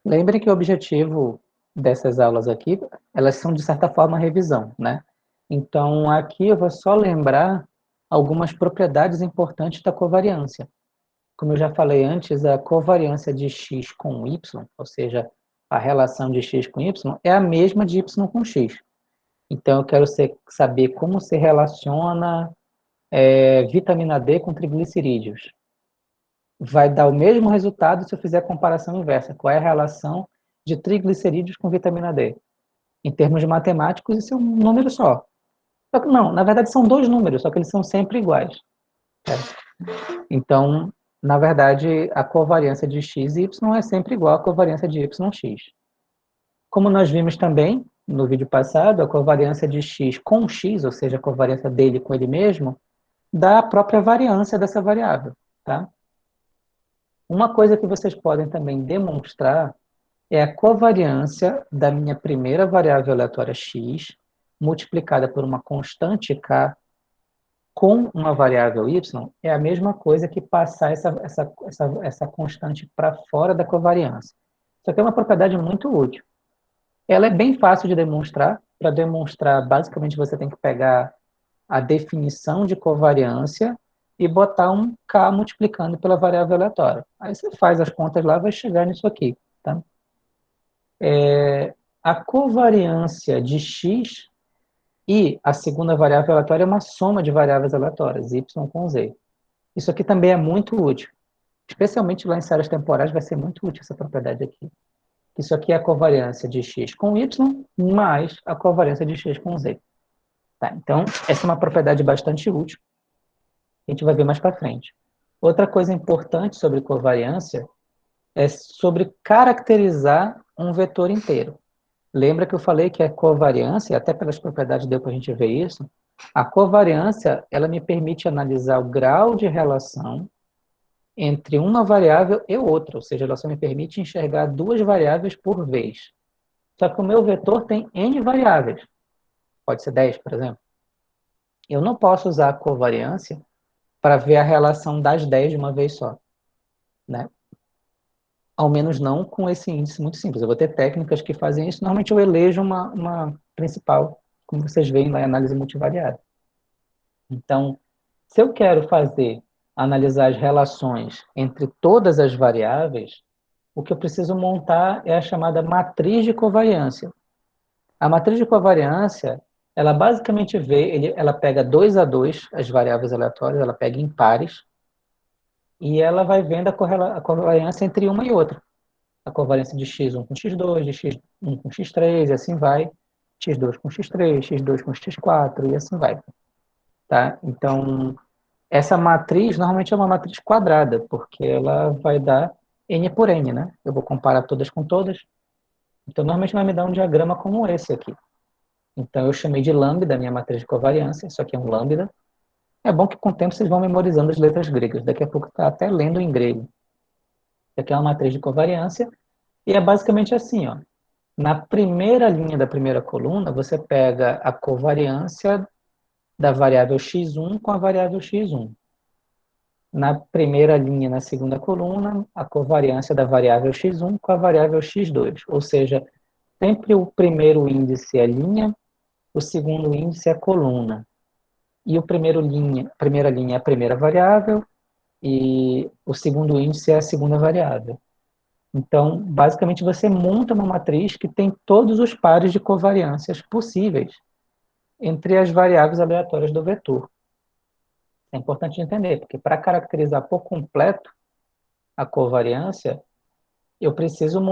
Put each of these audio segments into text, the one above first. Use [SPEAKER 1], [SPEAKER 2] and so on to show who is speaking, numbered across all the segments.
[SPEAKER 1] Lembre que o objetivo dessas aulas aqui, elas são de certa forma revisão, né? Então, aqui eu vou só lembrar algumas propriedades importantes da covariância. Como eu já falei antes, a covariância de x com y, ou seja, a relação de x com y, é a mesma de y com x. Então, eu quero saber como se relaciona vitamina D com triglicerídeos. Vai dar o mesmo resultado se eu fizer a comparação inversa. Qual é a relação de triglicerídeos com vitamina D? Em termos matemáticos, isso é um número só. Não, na verdade são dois números, só que eles são sempre iguais. Então, na verdade, a covariância de x e y é sempre igual à covariância de yx. Como nós vimos também no vídeo passado, a covariância de x com x, ou seja, a covariância dele com ele mesmo, dá a própria variância dessa variável. Tá? Uma coisa que vocês podem também demonstrar é a covariância da minha primeira variável aleatória x, multiplicada por uma constante k, com uma variável y, é a mesma coisa que passar essa constante para fora da covariância. Isso aqui é uma propriedade muito útil. Ela é bem fácil de demonstrar. Para demonstrar, basicamente, você tem que pegar a definição de covariância e botar um k multiplicando pela variável aleatória. Aí você faz as contas lá, vai chegar nisso aqui. Tá? A covariância de x e a segunda variável aleatória é uma soma de variáveis aleatórias, y com z. Isso aqui também é muito útil. Especialmente lá em séries temporais vai ser muito útil essa propriedade aqui. Isso aqui é a covariância de x com y mais a covariância de x com z. Tá, então, essa é uma propriedade bastante útil. A gente vai ver mais para frente. Outra coisa importante sobre covariância é sobre caracterizar um vetor inteiro. Lembra que eu falei que a covariância, até pelas propriedades deu para a gente ver isso, a covariância, ela me permite analisar o grau de relação entre uma variável e outra, ou seja, ela só me permite enxergar duas variáveis por vez. Só que o meu vetor tem n variáveis, pode ser 10, por exemplo. Eu não posso usar a covariância para ver a relação das 10 de uma vez só, né? Ao menos não com esse índice muito simples. Eu vou ter técnicas que fazem isso. Normalmente eu elejo uma principal, como vocês veem lá em análise multivariada. Então, se eu quero analisar as relações entre todas as variáveis, o que eu preciso montar é a chamada matriz de covariância. A matriz de covariância, ela basicamente ela pega 2 a 2 as variáveis aleatórias, ela pega em pares, e ela vai vendo a covariância entre uma e outra. A covariância de x1 com x2, de x1 com x3, e assim vai, x2 com x3, x2 com x4, e assim vai. Tá? Então, essa matriz normalmente é uma matriz quadrada, porque ela vai dar n por n, né? Eu vou comparar todas com todas. Então, normalmente vai me dar um diagrama como esse aqui. Então, eu chamei de lambda a minha matriz de covariância, isso aqui é um lambda. É bom que com o tempo vocês vão memorizando as letras gregas, daqui a pouco está até lendo em grego. Isso aqui é uma matriz de covariância, e é basicamente assim, ó. Na primeira linha da primeira coluna, você pega a covariância da variável x1 com a variável x1. Na primeira linha, na segunda coluna, a covariância da variável x1 com a variável x2. Ou seja, sempre o primeiro índice é linha, o segundo índice é coluna. E primeira linha é a primeira variável e o segundo índice é a segunda variável. Então, basicamente, você monta uma matriz que tem todos os pares de covariâncias possíveis entre as variáveis aleatórias do vetor. É importante entender, porque para caracterizar por completo a covariância, eu preciso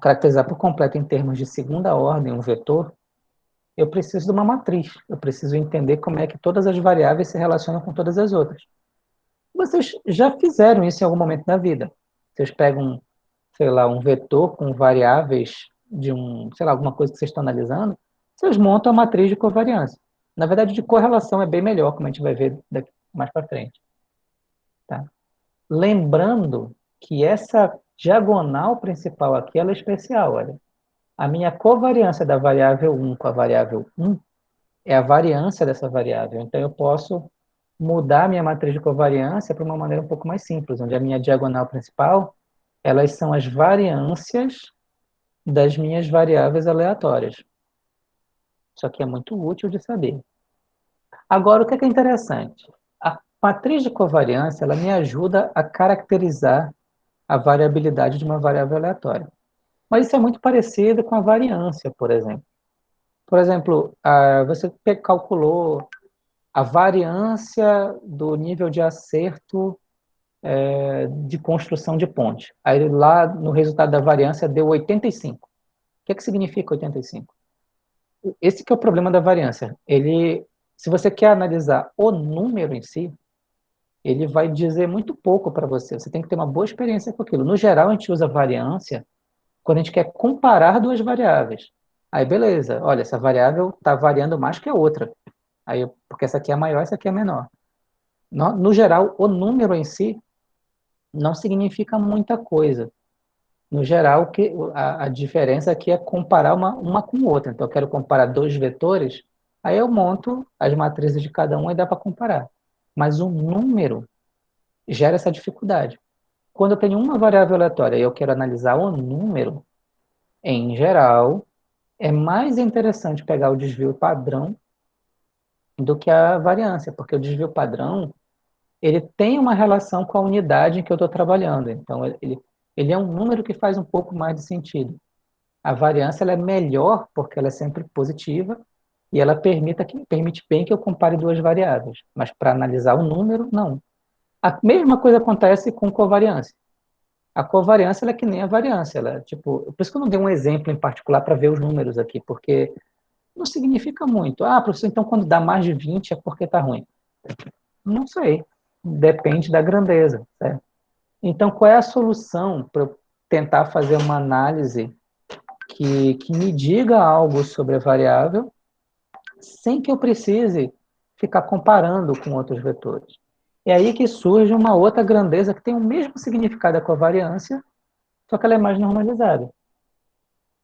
[SPEAKER 1] caracterizar por completo em termos de segunda ordem um vetor, eu preciso de uma matriz, eu preciso entender como é que todas as variáveis se relacionam com todas as outras. Vocês já fizeram isso em algum momento da vida. Vocês pegam, sei lá, um vetor com variáveis de sei lá, alguma coisa que vocês estão analisando, vocês montam a matriz de covariância. Na verdade, de correlação é bem melhor, como a gente vai ver daqui mais para frente. Tá? Lembrando que essa diagonal principal aqui, ela é especial, olha. A minha covariância da variável 1 com a variável 1 é a variância dessa variável. Então, eu posso mudar a minha matriz de covariância para uma maneira um pouco mais simples, onde a minha diagonal principal Elas são as variâncias das minhas variáveis aleatórias. Isso aqui é muito útil de saber. Agora, o que é interessante? A matriz de covariância, ela me ajuda a caracterizar a variabilidade de uma variável aleatória. Mas isso é muito parecido com a variância, por exemplo. Por exemplo, você calculou a variância do nível de acerto de construção de ponte. Aí lá no resultado da variância deu 85. O que significa 85? Esse que é o problema da variância. Se você quer analisar o número em si, ele vai dizer muito pouco para você. Você tem que ter uma boa experiência com aquilo. No geral, a gente usa variância quando a gente quer comparar duas variáveis. Aí, beleza. Olha, essa variável está variando mais que a outra. Aí, porque essa aqui é maior, essa aqui é menor. No geral, o número em si não significa muita coisa. No geral, a diferença aqui é comparar uma com outra. Então, eu quero comparar dois vetores, aí eu monto as matrizes de cada um e dá para comparar. Mas o número gera essa dificuldade. Quando eu tenho uma variável aleatória e eu quero analisar o número, em geral, é mais interessante pegar o desvio padrão do que a variância, porque o desvio padrão ele tem uma relação com a unidade em que eu estou trabalhando. Então, ele é um número que faz um pouco mais de sentido. A variância ela é melhor porque ela é sempre positiva e ela permite bem que eu compare duas variáveis. Mas para analisar o número, não. A mesma coisa acontece com covariância. A covariância ela é que nem a variância. Ela, tipo, por isso que eu não dei um exemplo em particular para ver os números aqui, porque não significa muito. Ah, professor, então quando dá mais de 20 é porque está ruim. Não sei. Depende da grandeza, certo? Então, qual é a solução para eu tentar fazer uma análise que me diga algo sobre a variável sem que eu precise ficar comparando com outros vetores? É aí que surge uma outra grandeza que tem o mesmo significado com a variância, só que ela é mais normalizada.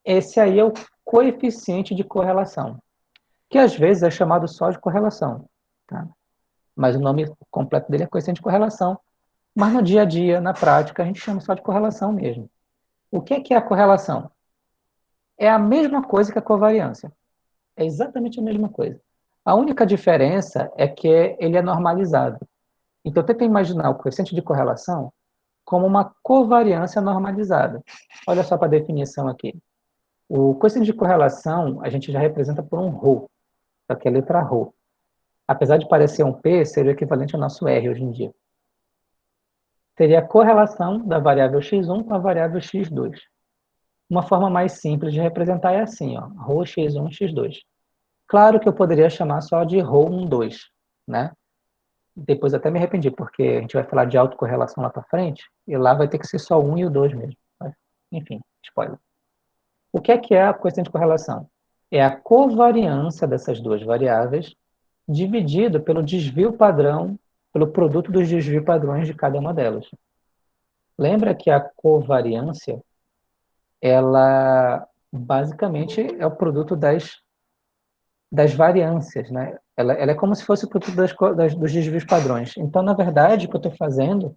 [SPEAKER 1] Esse aí é o coeficiente de correlação, que às vezes é chamado só de correlação, tá? Mas o nome completo dele é coeficiente de correlação. Mas no dia a dia, na prática, a gente chama só de correlação mesmo. O que é a correlação? É a mesma coisa que a covariância. É exatamente a mesma coisa. A única diferença é que ele é normalizado. Então, tenta imaginar o coeficiente de correlação como uma covariância normalizada. Olha só para a definição aqui. O coeficiente de correlação a gente já representa por um ρ, aqui é a letra ρ. Apesar de parecer um P, seria o equivalente ao nosso R hoje em dia. Seria a correlação da variável x1 com a variável x2. Uma forma mais simples de representar é assim, ó, ρ x1, x2. Claro que eu poderia chamar só de ρ1, 2, né? Depois até me arrependi, porque a gente vai falar de autocorrelação lá para frente, e lá vai ter que ser só o 1 e o 2 mesmo. Mas, enfim, spoiler. O que é a coeficiente de correlação? É a covariância dessas duas variáveis dividido pelo desvio padrão, pelo produto dos desvios padrões de cada uma delas. Lembra que a covariância, ela basicamente é o produto das variâncias, né? Ela é como se fosse o produto dos desvios padrões. Então, na verdade, o que eu estou fazendo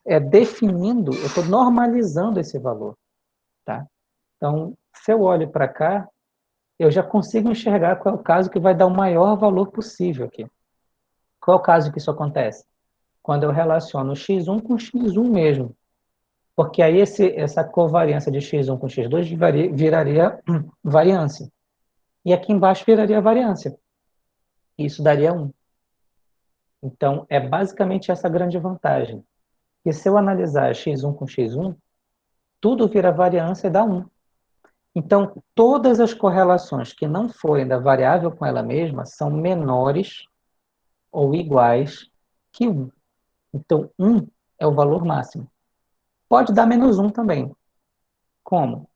[SPEAKER 1] é definindo, eu estou normalizando esse valor, tá? Então, se eu olho para cá, eu já consigo enxergar qual é o caso que vai dar o maior valor possível aqui. Qual é o caso que isso acontece? Quando eu relaciono x1 com x1 mesmo. Porque aí essa covariância de x1 com x2 viraria variância. E aqui embaixo viraria variância. Isso daria 1. Então, é basicamente essa grande vantagem. E se eu analisar x1 com x1, tudo vira variância e dá 1. Então, todas as correlações que não forem da variável com ela mesma são menores ou iguais que 1. Então, 1 é o valor máximo. Pode dar menos 1 também. Como?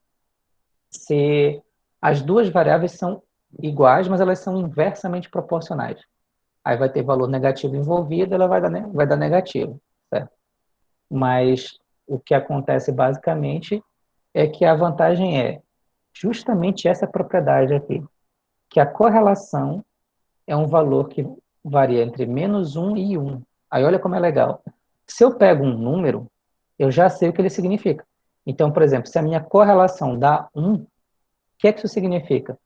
[SPEAKER 1] Se as duas variáveis são iguais, mas elas são inversamente proporcionais. Aí vai ter valor negativo envolvido, ela vai dar negativo, certo? Mas o que acontece basicamente é que a vantagem é justamente essa propriedade aqui, que a correlação é um valor que varia entre menos 1 e 1. Aí olha como é legal. Se eu pego um número, eu já sei o que ele significa. Então, por exemplo, se a minha correlação dá 1, o que é que isso significa?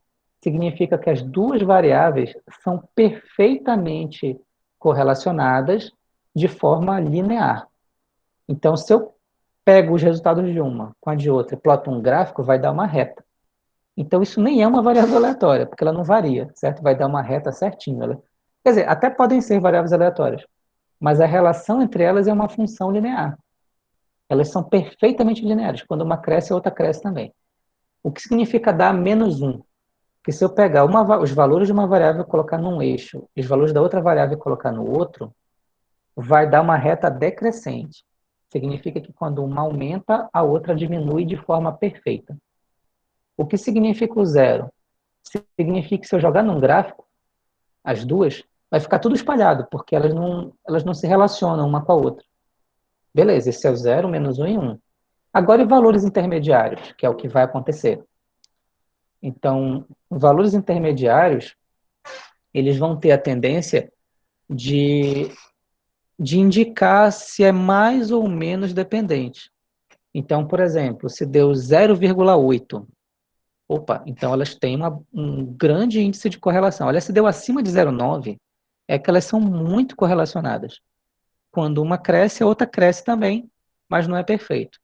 [SPEAKER 1] Significa que as duas variáveis são perfeitamente correlacionadas de forma linear. Então, se eu pego os resultados de uma com a de outra e ploto um gráfico, vai dar uma reta. Então, isso nem é uma variável aleatória, porque ela não varia, certo? Vai dar uma reta certinho. Quer dizer, até podem ser variáveis aleatórias, mas a relação entre elas é uma função linear. Elas são perfeitamente lineares. Quando uma cresce, a outra cresce também. O que significa dar menos 1? Que se eu pegar os valores de uma variável e colocar num eixo, e os valores da outra variável e colocar no outro, vai dar uma reta decrescente. Significa que quando uma aumenta, a outra diminui de forma perfeita. O que significa o zero? Significa que se eu jogar num gráfico, as duas, vai ficar tudo espalhado, porque elas não se relacionam uma com a outra. Beleza, esse é o 0, menos 1 e 1. Agora, e valores intermediários, que é o que vai acontecer? Então, valores intermediários, eles vão ter a tendência de, de indicar se é mais ou menos dependente. Então, por exemplo, se deu 0,8, opa, então elas têm um grande índice de correlação. Olha, se deu acima de 0,9, é que elas são muito correlacionadas. Quando uma cresce, a outra cresce também, mas não é perfeito.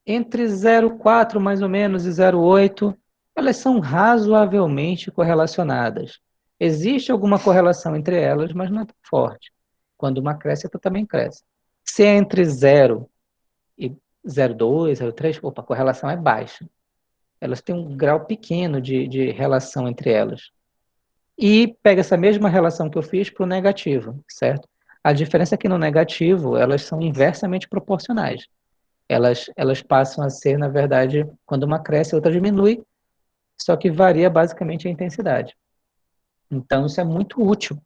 [SPEAKER 1] Entre 0,4 mais ou menos e 0,8, elas são razoavelmente correlacionadas. Existe alguma correlação entre elas, mas não é tão forte. Quando uma cresce, a outra também cresce. Se é entre 0 e 0,2, 0,3, opa, a correlação é baixa. Elas têm um grau pequeno de relação entre elas. E pega essa mesma relação que eu fiz para o negativo, certo? A diferença é que no negativo, elas são inversamente proporcionais. Elas passam a ser, na verdade, quando uma cresce, a outra diminui, só que varia basicamente a intensidade. Então, isso é muito útil.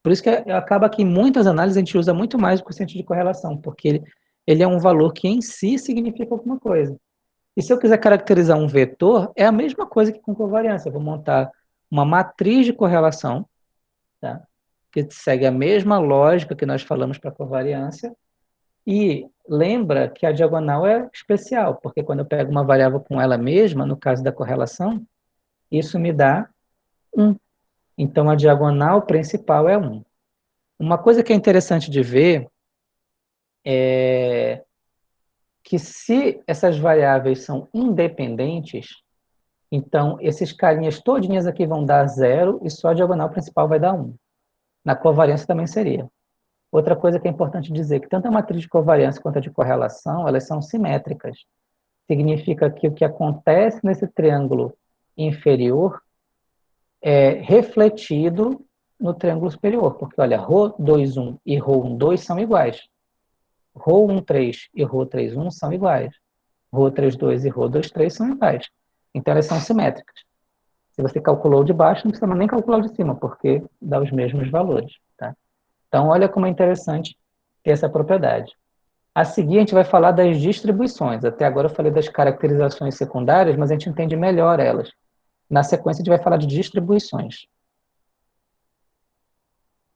[SPEAKER 1] Por isso que acaba que em muitas análises a gente usa muito mais o coeficiente de correlação, porque ele é um valor que em si significa alguma coisa. E se eu quiser caracterizar um vetor, é a mesma coisa que com covariância. Eu vou montar uma matriz de correlação, tá? Que segue a mesma lógica que nós falamos para covariância. E lembra que a diagonal é especial, porque quando eu pego uma variável com ela mesma, no caso da correlação, isso me dá 1. Então, a diagonal principal é 1. Uma coisa que é interessante de ver é que se essas variáveis são independentes, então esses carinhas todinhas aqui vão dar 0 e só a diagonal principal vai dar 1. Na covariância também seria. Outra coisa que é importante dizer, que tanto a matriz de covariância quanto a de correlação, elas são simétricas. Significa que o que acontece nesse triângulo inferior é refletido no triângulo superior, porque, olha, ρ2,1 e ρ1,2 são iguais. ρ1,3 e ρ3,1 são iguais. ρ3,2 e ρ2,3 são iguais. Então, elas são simétricas. Se você calculou de baixo, não precisa nem calcular de cima, porque dá os mesmos valores. Tá? Então, olha como é interessante ter essa propriedade. A seguir, a gente vai falar das distribuições. Até agora eu falei das caracterizações secundárias, mas a gente entende melhor elas. Na sequência, a gente vai falar de distribuições.